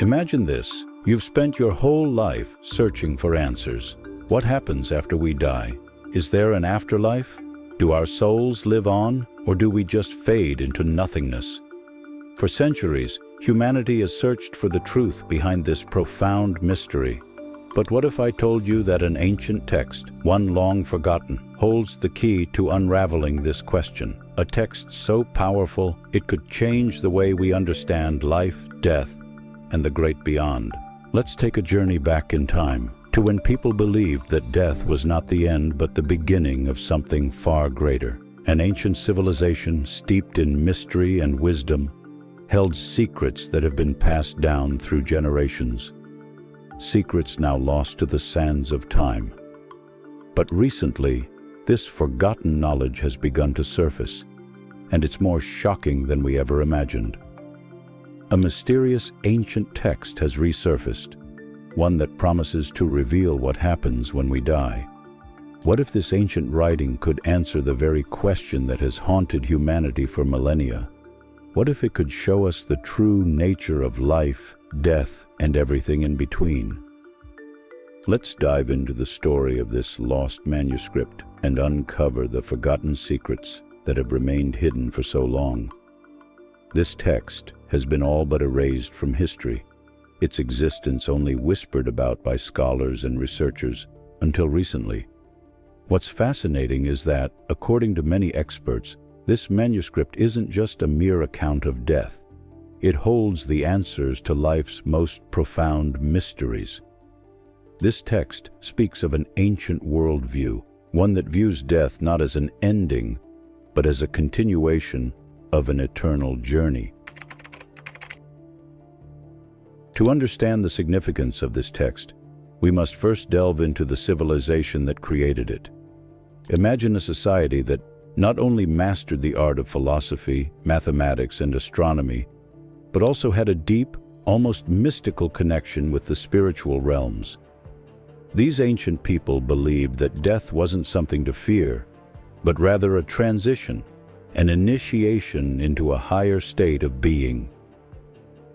Imagine this. You've spent your whole life searching for answers. What happens after we die? Is there an afterlife? Do our souls live on, or do we just fade into nothingness? For centuries, humanity has searched for the truth behind this profound mystery. But what if I told you that an ancient text, one long forgotten, holds the key to unraveling this question? A text so powerful it could change the way we understand life, death, and the great beyond. Let's take a journey back in time to when people believed that death was not the end but the beginning of something far greater. An ancient civilization steeped in mystery and wisdom held secrets that have been passed down through generations. Secrets now lost to the sands of time. But recently, this forgotten knowledge has begun to surface, and it's more shocking than we ever imagined. A mysterious ancient text has resurfaced, one that promises to reveal what happens when we die. What if this ancient writing could answer the very question that has haunted humanity for millennia? What if it could show us the true nature of life, death, and everything in between? Let's dive into the story of this lost manuscript and uncover the forgotten secrets that have remained hidden for so long. This text has been all but erased from history, its existence only whispered about by scholars and researchers until recently. What's fascinating is that, according to many experts, this manuscript isn't just a mere account of death. It holds the answers to life's most profound mysteries. This text speaks of an ancient worldview, one that views death not as an ending, but as a continuation of an eternal journey. To understand the significance of this text, we must first delve into the civilization that created it. Imagine a society that not only mastered the art of philosophy, mathematics, and astronomy, but also had a deep, almost mystical connection with the spiritual realms. These ancient people believed that death wasn't something to fear, but rather a transition, an initiation into a higher state of being.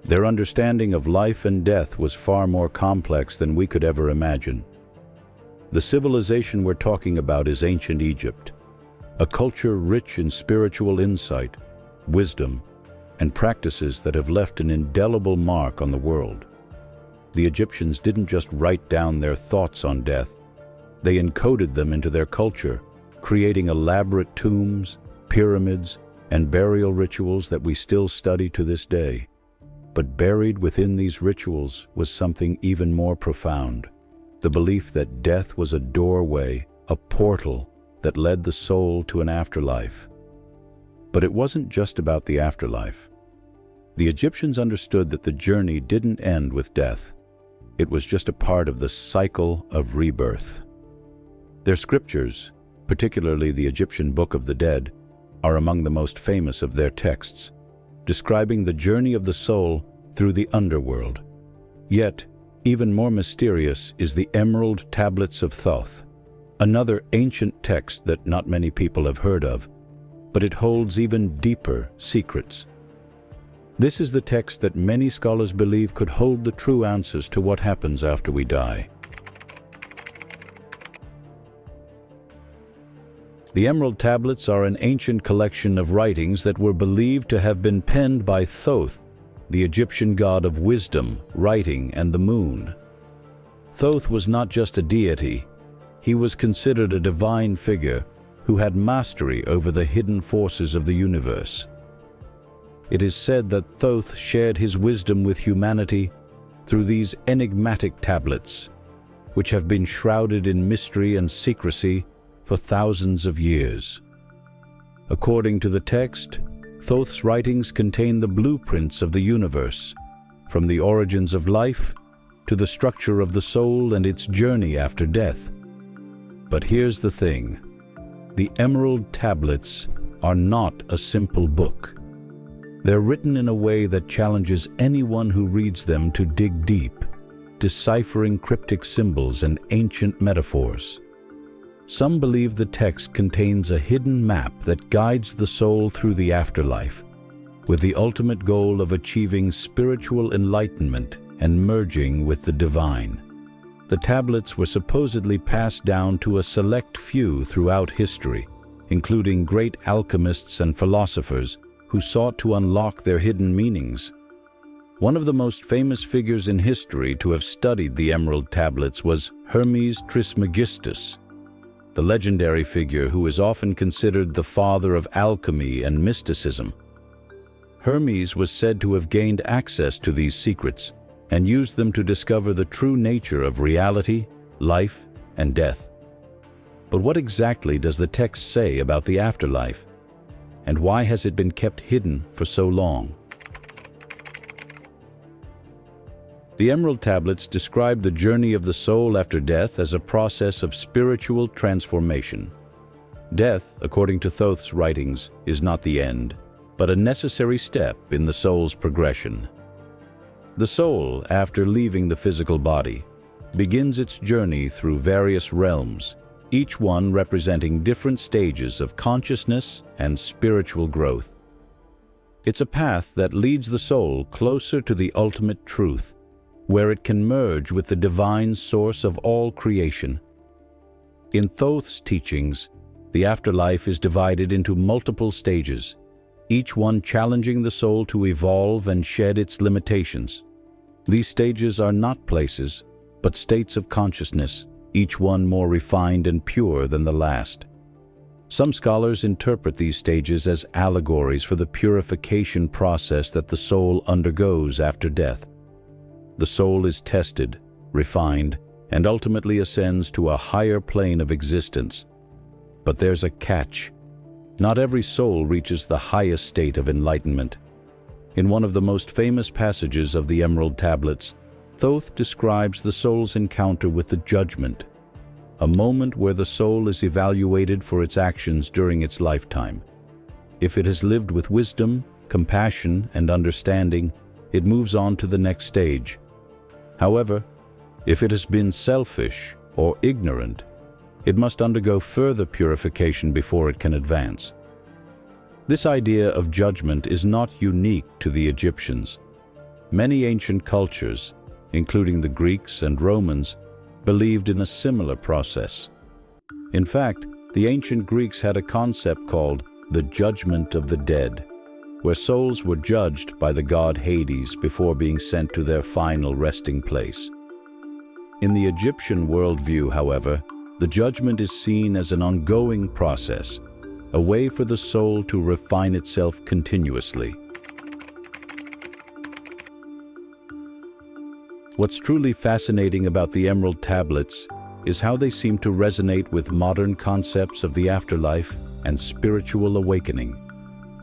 Their understanding of life and death was far more complex than we could ever imagine. The civilization we're talking about is ancient Egypt, a culture rich in spiritual insight, wisdom, and practices that have left an indelible mark on the world. The Egyptians didn't just write down their thoughts on death, they encoded them into their culture, creating elaborate tombs, pyramids, and burial rituals that we still study to this day. But buried within these rituals was something even more profound, the belief that death was a doorway, a portal that led the soul to an afterlife. But it wasn't just about the afterlife. The Egyptians understood that the journey didn't end with death. It was just a part of the cycle of rebirth. Their scriptures, particularly the Egyptian Book of the Dead, are among the most famous of their texts, describing the journey of the soul through the underworld. Yet, even more mysterious is the Emerald Tablets of Thoth, another ancient text that not many people have heard of, but it holds even deeper secrets. This is the text that many scholars believe could hold the true answers to what happens after we die. The Emerald Tablets are an ancient collection of writings that were believed to have been penned by Thoth, the Egyptian god of wisdom, writing, and the moon. Thoth was not just a deity, he was considered a divine figure who had mastery over the hidden forces of the universe. It is said that Thoth shared his wisdom with humanity through these enigmatic tablets, which have been shrouded in mystery and secrecy for thousands of years. According to the text, Thoth's writings contain the blueprints of the universe, from the origins of life to the structure of the soul and its journey after death. But here's the thing. The Emerald Tablets are not a simple book. They're written in a way that challenges anyone who reads them to dig deep, deciphering cryptic symbols and ancient metaphors. Some believe the text contains a hidden map that guides the soul through the afterlife, with the ultimate goal of achieving spiritual enlightenment and merging with the divine. The tablets were supposedly passed down to a select few throughout history, including great alchemists and philosophers who sought to unlock their hidden meanings. One of the most famous figures in history to have studied the Emerald Tablets was Hermes Trismegistus, the legendary figure who is often considered the father of alchemy and mysticism. Hermes was said to have gained access to these secrets and used them to discover the true nature of reality, life, and death. But what exactly does the text say about the afterlife? And why has it been kept hidden for so long? The Emerald Tablets describe the journey of the soul after death as a process of spiritual transformation. Death, according to Thoth's writings, is not the end, but a necessary step in the soul's progression. The soul, after leaving the physical body, begins its journey through various realms, each one representing different stages of consciousness and spiritual growth. It's a path that leads the soul closer to the ultimate truth, where it can merge with the divine source of all creation. In Thoth's teachings, the afterlife is divided into multiple stages, each one challenging the soul to evolve and shed its limitations. These stages are not places, but states of consciousness, each one more refined and pure than the last. Some scholars interpret these stages as allegories for the purification process that the soul undergoes after death. The soul is tested, refined, and ultimately ascends to a higher plane of existence. But there's a catch. Not every soul reaches the highest state of enlightenment. In one of the most famous passages of the Emerald Tablets, Thoth describes the soul's encounter with the judgment, a moment where the soul is evaluated for its actions during its lifetime. If it has lived with wisdom, compassion, and understanding, it moves on to the next stage. However, if it has been selfish or ignorant, it must undergo further purification before it can advance. This idea of judgment is not unique to the Egyptians. Many ancient cultures, including the Greeks and Romans, believed in a similar process. In fact, the ancient Greeks had a concept called the judgment of the dead, where souls were judged by the god Hades before being sent to their final resting place. In the Egyptian worldview, however, the judgment is seen as an ongoing process, a way for the soul to refine itself continuously. What's truly fascinating about the Emerald Tablets is how they seem to resonate with modern concepts of the afterlife and spiritual awakening.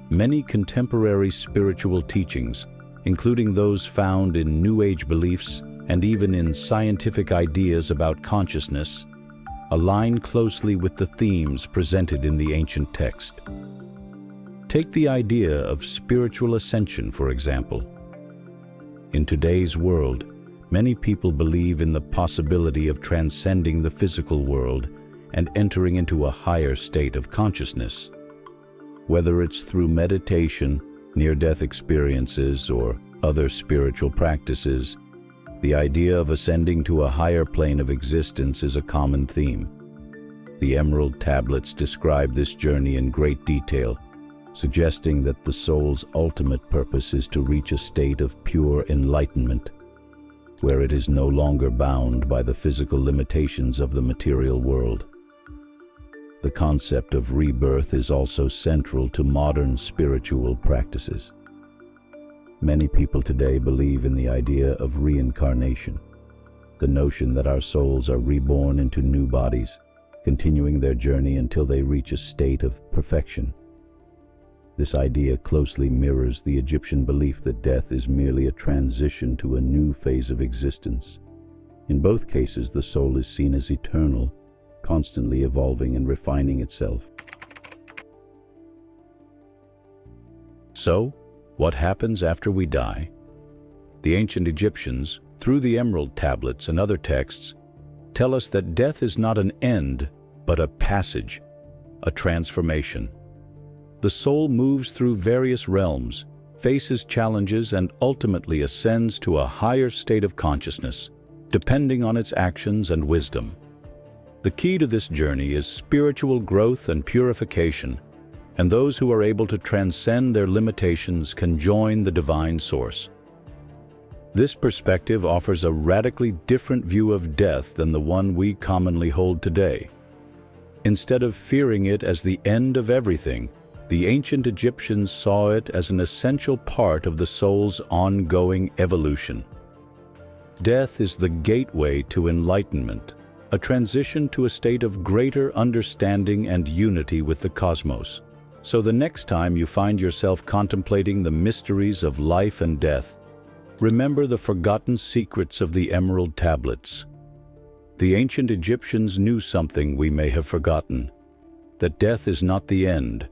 Many contemporary spiritual teachings, including those found in New Age beliefs and even in scientific ideas about consciousness, align closely with the themes presented in the ancient text. Take the idea of spiritual ascension, for example. In today's world, many people believe in the possibility of transcending the physical world and entering into a higher state of consciousness. Whether it's through meditation, near-death experiences, or other spiritual practices, the idea of ascending to a higher plane of existence is a common theme. The Emerald Tablets describe this journey in great detail, suggesting that the soul's ultimate purpose is to reach a state of pure enlightenment, where it is no longer bound by the physical limitations of the material world. The concept of rebirth is also central to modern spiritual practices. Many people today believe in the idea of reincarnation, the notion that our souls are reborn into new bodies, continuing their journey until they reach a state of perfection. This idea closely mirrors the Egyptian belief that death is merely a transition to a new phase of existence. In both cases, the soul is seen as eternal, constantly evolving and refining itself. So, what happens after we die? The ancient Egyptians, through the Emerald Tablets and other texts, tell us that death is not an end, but a passage, a transformation. The soul moves through various realms, faces challenges, and ultimately ascends to a higher state of consciousness, depending on its actions and wisdom. The key to this journey is spiritual growth and purification, and those who are able to transcend their limitations can join the divine source. This perspective offers a radically different view of death than the one we commonly hold today. Instead of fearing it as the end of everything, the ancient Egyptians saw it as an essential part of the soul's ongoing evolution. Death is the gateway to enlightenment, a transition to a state of greater understanding and unity with the cosmos. So the next time you find yourself contemplating the mysteries of life and death, remember the forgotten secrets of the Emerald Tablets. The ancient Egyptians knew something we may have forgotten, that death is not the end,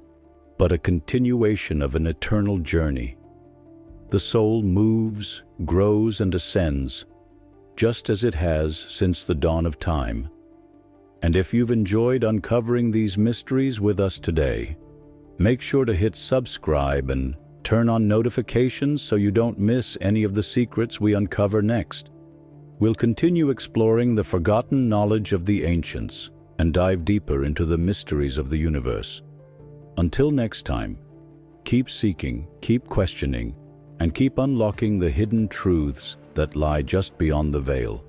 but a continuation of an eternal journey. The soul moves, grows, and ascends, just as it has since the dawn of time. And if you've enjoyed uncovering these mysteries with us today, make sure to hit subscribe and turn on notifications so you don't miss any of the secrets we uncover next. We'll continue exploring the forgotten knowledge of the ancients and dive deeper into the mysteries of the universe. Until next time, keep seeking, keep questioning, and keep unlocking the hidden truths that lie just beyond the veil.